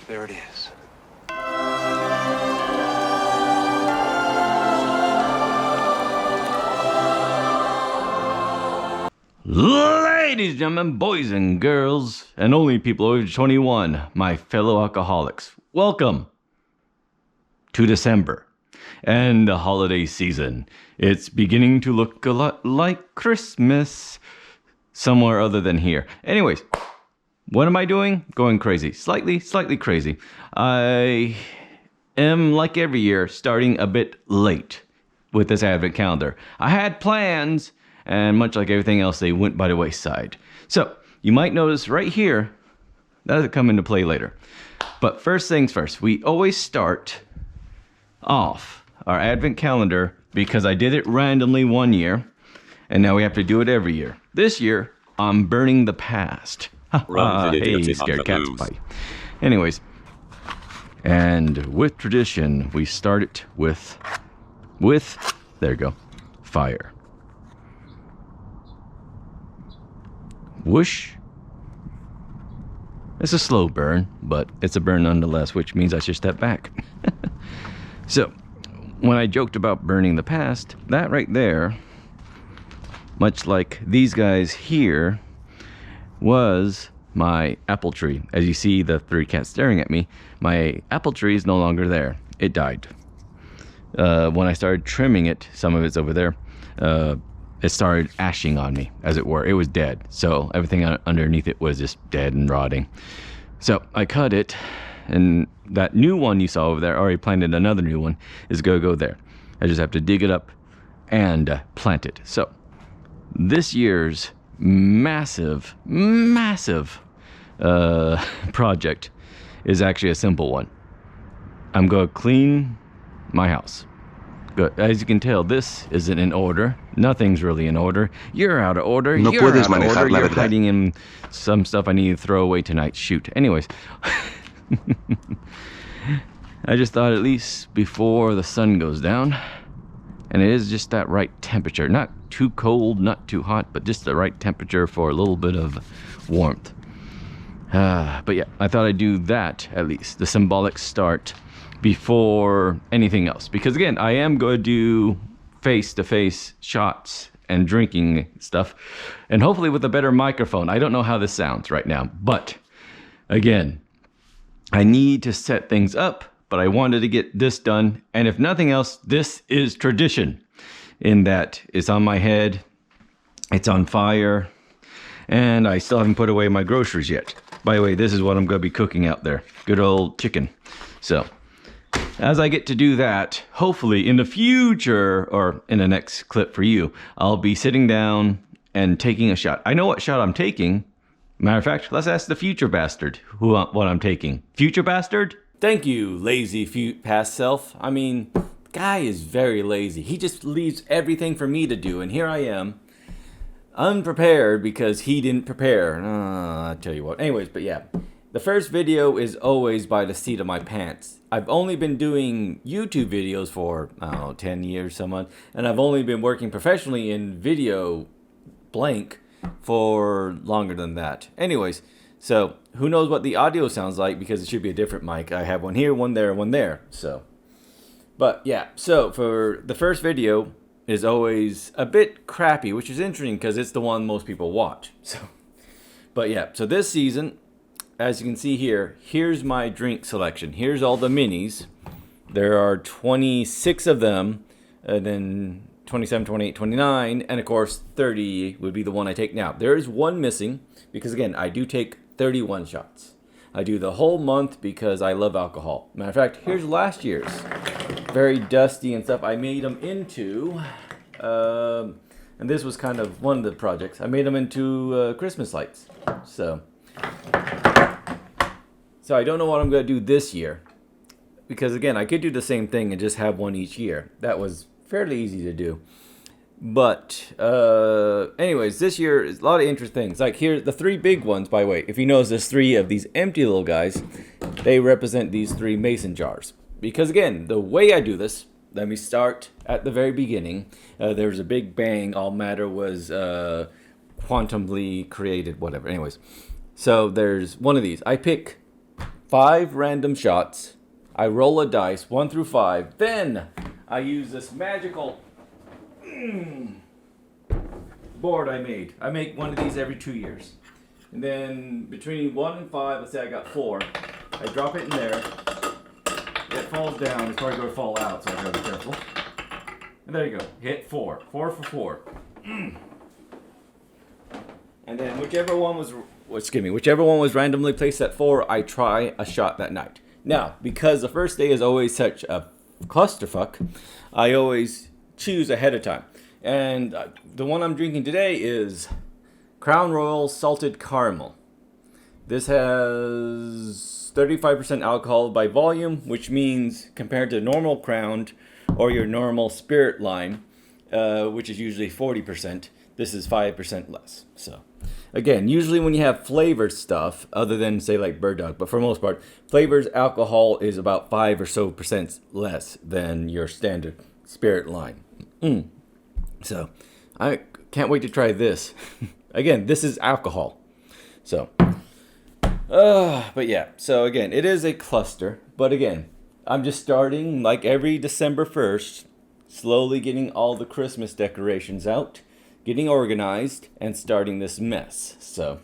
There it is. Ladies and gentlemen, boys and girls, and only people over 21, my fellow alcoholics, welcome to December and the holiday season. It's beginning to look a lot like Christmas somewhere other than here. Anyways, what am I doing? Going crazy. Slightly crazy. I am, like every year, starting a bit late with this advent calendar. I had plans, and much like everything else, they went by the wayside. So, you might notice right here, that'll come into play later. But first things first, we always start off our advent calendar because I did it randomly one year, and now we have to do it every year. This year, I'm burning the past. Hey, scared cats fight. Anyways, and with tradition, we start it with, there you go, fire. Whoosh. It's a slow burn, but it's a burn nonetheless, which means I should step back. So, when I joked about burning the past, that right there, much like these guys here, was my apple tree. As you see the three cats staring at me, my apple tree is no longer there. It died. When I started trimming it, some of it's over there, it started ashing on me, as it were. It was dead. So everything underneath it was just dead and rotting. So I cut it, and that new one you saw over there, I already planted another new one, is going to go there. I just have to dig it up and plant it. So this year's massive project is actually a simple one. I'm going to clean my house. Good. As you can tell, this isn't in order. Nothing's really in order. You're out of order. No You're puedes out of manejar order. la You're verdad. hiding in some stuff I need to throw away tonight. Shoot. Anyways. I just thought at least before the sun goes down, and it is just that right temperature. Not too cold, not too hot, but just the right temperature for a little bit of warmth. But yeah, I thought I'd do that at least. The symbolic start before anything else, because again, I am going to do face-to-face shots and drinking stuff, and hopefully with a better microphone. I don't know how this sounds right now, but again, I need to set things up, but I wanted to get this done, and if nothing else, this is tradition in that it's on my head, it's on fire, and I still haven't put away my groceries yet. By the way, this is what I'm going to be cooking out there. Good old chicken. So as I get to do that, hopefully in the future, or in the next clip for you, I'll be sitting down and taking a shot. I know what shot I'm taking. Matter of fact, let's ask the future bastard what I'm taking. Future bastard? Thank you, lazy past self. I mean, guy is very lazy. He just leaves everything for me to do, and here I am, unprepared because he didn't prepare. I'll tell you what. Anyways, but yeah. The first video is always by the seat of my pants. I've only been doing YouTube videos for, 10 years, someone, and I've only been working professionally in video blank for longer than that. Anyways, so who knows what the audio sounds like, because it should be a different mic. I have one here, one there, one there. So, but yeah, so for the first video is always a bit crappy, which is interesting because it's the one most people watch. So, but yeah, so this season, as you can see here, here's my drink selection. Here's all the minis. There are 26 of them, and then 27, 28, 29, and of course 30 would be the one I take now. There is one missing because, again, I do take 31 shots. I do the whole month because I love alcohol. Matter of fact, here's last year's. Very dusty and stuff. I made them into, and this was kind of one of the projects, I made them into Christmas lights. So I don't know what I'm going to do this year, because again, I could do the same thing and just have one each year. That was fairly easy to do. But anyways, this year is a lot of interesting things. Like here, the three big ones, by the way, if you notice there's three of these empty little guys, they represent these three mason jars. Because again, the way I do this, let me start at the very beginning. There was a big bang, all matter was quantumly created, whatever. Anyways, so there's one of these. I pick 5 random shots. I roll a dice, 1 through 5. Then I use this magical board I made. I make one of these every 2 years. And then between 1 and 5, let's say I got 4. I drop it in there. It falls down. It's probably going to fall out, so I gotta be careful. And there you go. Hit 4. 4 for 4. And then whichever one was randomly placed at 4, I try a shot that night. Now, because the first day is always such a clusterfuck, I always choose ahead of time. And the one I'm drinking today is Crown Royal Salted Caramel. This has 35% alcohol by volume, which means compared to normal Crown or your normal spirit line, which is usually 40%, this is 5% less. So, again, usually when you have flavored stuff, other than say like Bird Dog, but for the most part, flavors alcohol is about 5 or so percent less than your standard spirit line. So, I can't wait to try this. Again, this is alcohol. So, but yeah. So again, it is a cluster. But again, I'm just starting like every December 1st, slowly getting all the Christmas decorations out, getting organized, and starting this mess. So,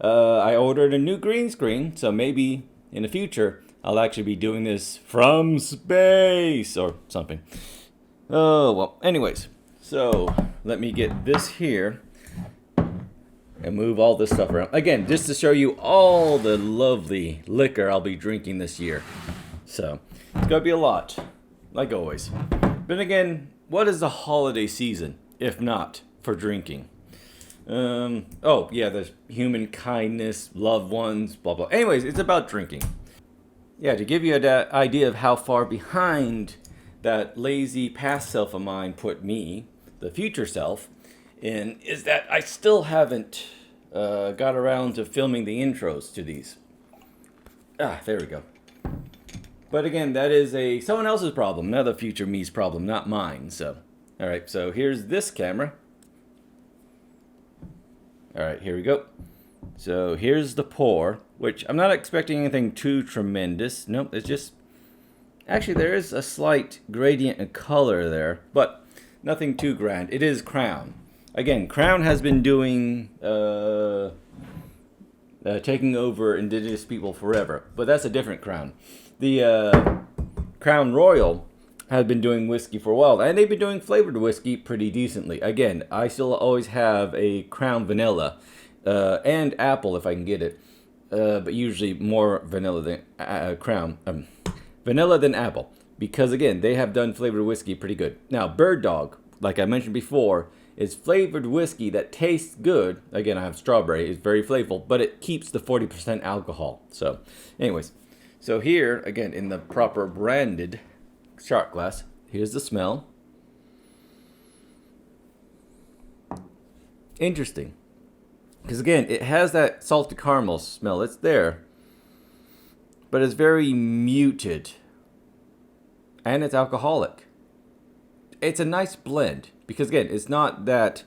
I ordered a new green screen. So maybe in the future, I'll actually be doing this from space or something. Oh, well, anyways. So, let me get this here and move all this stuff around. Again, just to show you all the lovely liquor I'll be drinking this year. So, it's going to be a lot, like always. But again, what is the holiday season, if not for drinking? Oh, yeah, there's human kindness, loved ones, blah, blah. Anyways, it's about drinking. Yeah, to give you an idea of how far behind that lazy past self of mine put me, the future self, is that I still haven't got around to filming the intros to these. There we go. But again, that is someone else's problem, another future me's problem, not mine. So, all right. So here's this camera. All right, here we go. So here's the pour, which I'm not expecting anything too tremendous. Nope, it's just actually there is a slight gradient in color there, but nothing too grand. It is Crown. Again, Crown has been doing taking over indigenous people forever, but that's a different Crown. The Crown Royal has been doing whiskey for a while, and they've been doing flavored whiskey pretty decently. Again, I still always have a Crown Vanilla and apple if I can get it, but usually more vanilla than Crown vanilla than apple, because again, they have done flavored whiskey pretty good. Now, Bird Dog, like I mentioned before, is flavored whiskey that tastes good. Again, I have strawberry. It's very flavorful, but it keeps the 40% alcohol. So, anyways, so here, again, in the proper branded shot glass, here's the smell. Interesting. Because again, it has that salted caramel smell. It's there. But it's very muted. And it's alcoholic. It's a nice blend. Because again, it's not that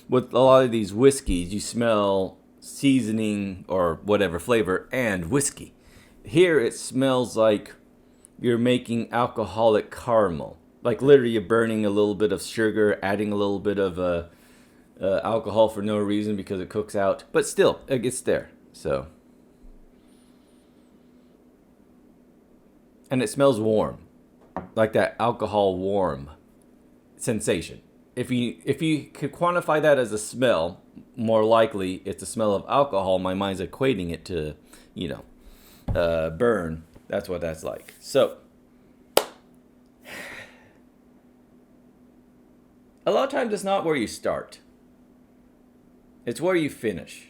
with a lot of these whiskeys, you smell seasoning or whatever flavor and whiskey. Here it smells like you're making alcoholic caramel. Like literally you're burning a little bit of sugar, adding a little bit of alcohol for no reason because it cooks out. But still, it gets there. So. And it smells warm. Like that alcohol warm sensation. If you could quantify that as a smell, more likely it's a smell of alcohol. My mind's equating it to, burn. That's what that's like. So, a lot of times it's not where you start. It's where you finish.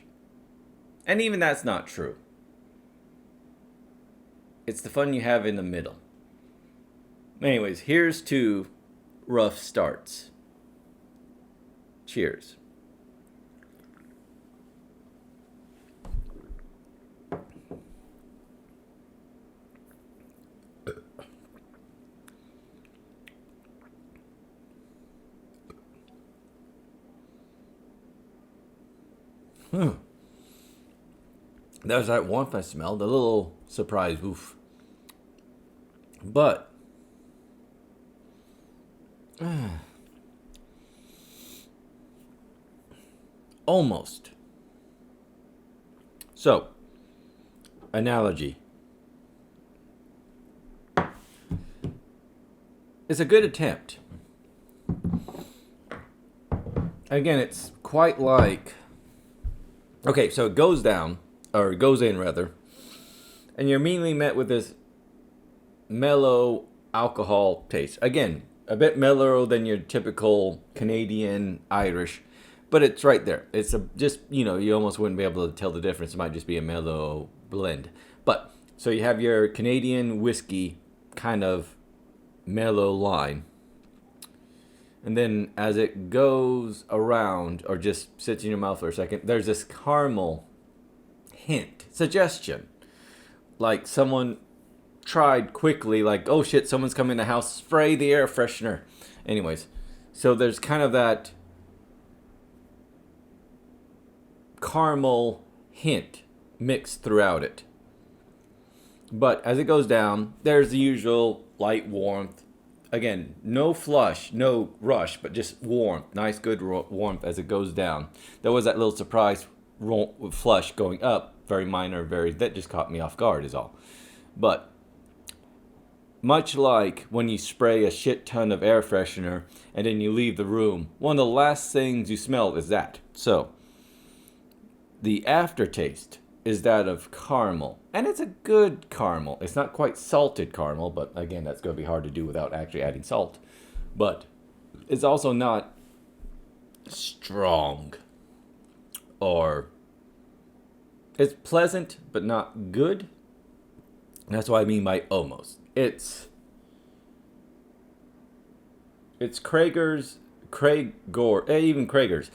And even that's not true. It's the fun you have in the middle. Anyways, here's to rough starts. Cheers. There's that warmth I smelled, a little surprise, oof. But almost. So, analogy. It's a good attempt. Again, it's quite like... Okay, so it goes down, or it goes in rather, and you're immediately met with this mellow alcohol taste. Again, a bit mellower than your typical Canadian Irish, but it's right there. It's just, you almost wouldn't be able to tell the difference. It might just be a mellow blend. But, so you have your Canadian whiskey kind of mellow line. And then as it goes around, or just sits in your mouth for a second, there's this caramel hint, suggestion. Like someone tried quickly, like, oh shit, someone's coming in the house, spray the air freshener. Anyways, so there's kind of that caramel hint mixed throughout it. But as it goes down, there's the usual light warmth. Again, no flush, no rush, but just warmth. Nice, good warmth as it goes down. There was that little surprise flush going up. Very minor, that just caught me off guard is all. But much like when you spray a shit ton of air freshener and then you leave the room, one of the last things you smell is that. So, the aftertaste is that of caramel. And it's a good caramel. It's not quite salted caramel, but again, that's going to be hard to do without actually adding salt. But it's also not strong. Or it's pleasant, but not good. That's what I mean by almost. It's Krager's, even Krager's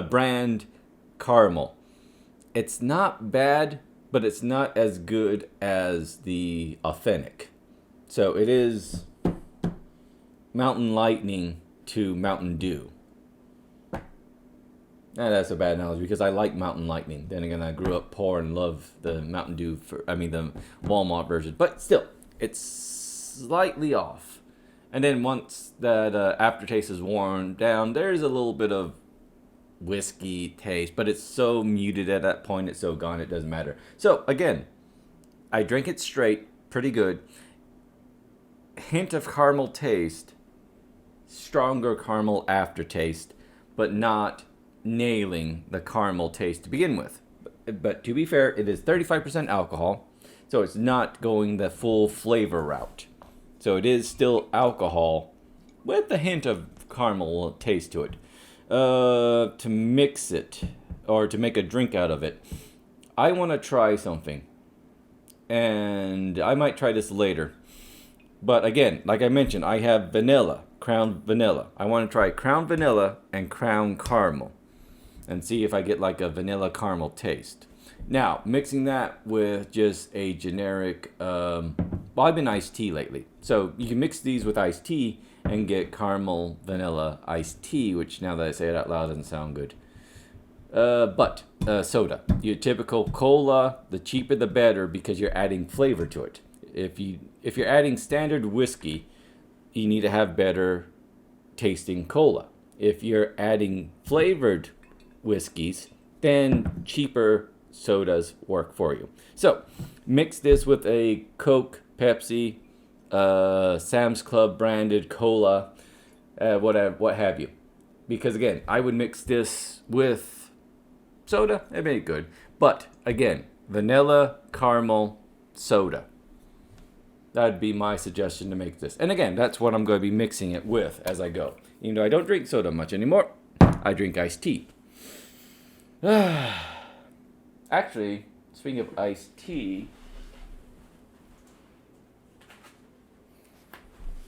brand caramel. It's not bad, but it's not as good as the authentic. So it is Mountain Lightning to Mountain Dew. And that's a bad analogy because I like Mountain Lightning. Then again, I grew up poor and love the Mountain Dew, the Walmart version. But still, it's slightly off. And then once that aftertaste is worn down, there's a little bit of whiskey taste, but it's so muted at that point, it's so gone, it doesn't matter. So again, I drink it straight, pretty good. Hint of caramel taste, stronger caramel aftertaste, but not nailing the caramel taste to begin with. But to be fair, it is 35% alcohol, so it's not going the full flavor route. So it is still alcohol with a hint of caramel taste to it. To mix it, or to make a drink out of it, I want to try something. And I might try this later. But again, like I mentioned, I have vanilla, Crown Vanilla. I want to try Crown Vanilla and Crown Caramel. And see if I get like a vanilla caramel taste. Now, mixing that with just a generic, I've been iced tea lately. So you can mix these with iced tea and get caramel vanilla iced tea, which now that I say it out loud doesn't sound good. But soda, your typical cola, the cheaper the better because you're adding flavor to it. If you're adding standard whiskey, you need to have better tasting cola. If you're adding flavored whiskeys, then cheaper sodas work for you. So mix this with a Coke, Pepsi, Sam's Club branded cola, what have you. Because again, I would mix this with soda. It made it good. But again, vanilla, caramel, soda. That'd be my suggestion to make this. And again, that's what I'm going to be mixing it with as I go. Even though I don't drink soda much anymore, I drink iced tea. Actually, speaking of iced tea,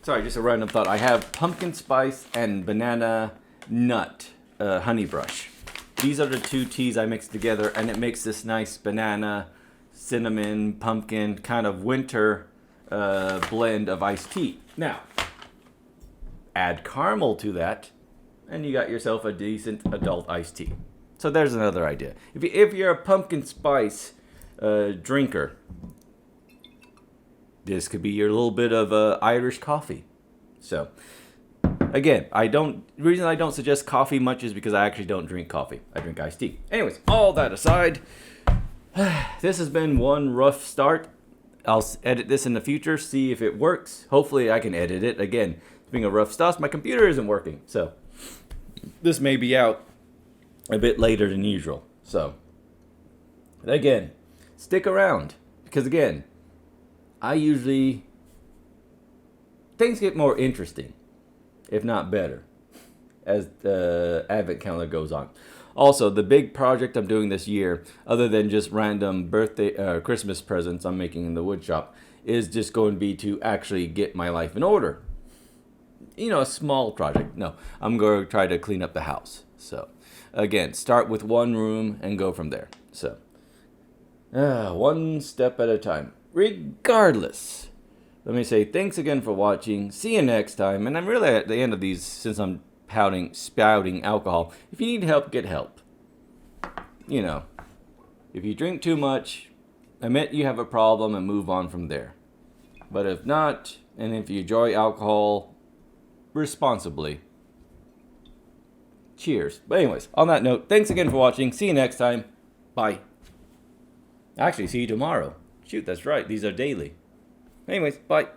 sorry, just a random thought. I have pumpkin spice and banana nut honey brush. These are the two teas I mix together, and it makes this nice banana, cinnamon, pumpkin kind of winter blend of iced tea. Now, add caramel to that, and you got yourself a decent adult iced tea. So there's another idea. If you're a pumpkin spice drinker, this could be your little bit of Irish coffee. So, again, the reason I don't suggest coffee much is because I actually don't drink coffee. I drink iced tea. Anyways, all that aside, this has been one rough start. I'll edit this in the future, see if it works. Hopefully I can edit it. Again, it's being a rough start. My computer isn't working, so this may be out a bit later than usual. So, again, stick around, because again, things get more interesting, if not better, as the advent calendar goes on. Also, the big project I'm doing this year, other than just random Christmas presents I'm making in the wood shop, is just going to be to actually get my life in order. A small project. No, I'm going to try to clean up the house. So, again, start with one room and go from there. So, one step at a time. Regardless, let me say thanks again for watching. See you next time. And I'm really at the end of these, since I'm spouting alcohol. If you need help, get help. If you drink too much, admit you have a problem and move on from there. But if not, and if you enjoy alcohol responsibly, cheers. But anyways, on that note, thanks again for watching. See you next time. Bye. Actually, see you tomorrow. Shoot, that's right. These are daily. Anyways, bye.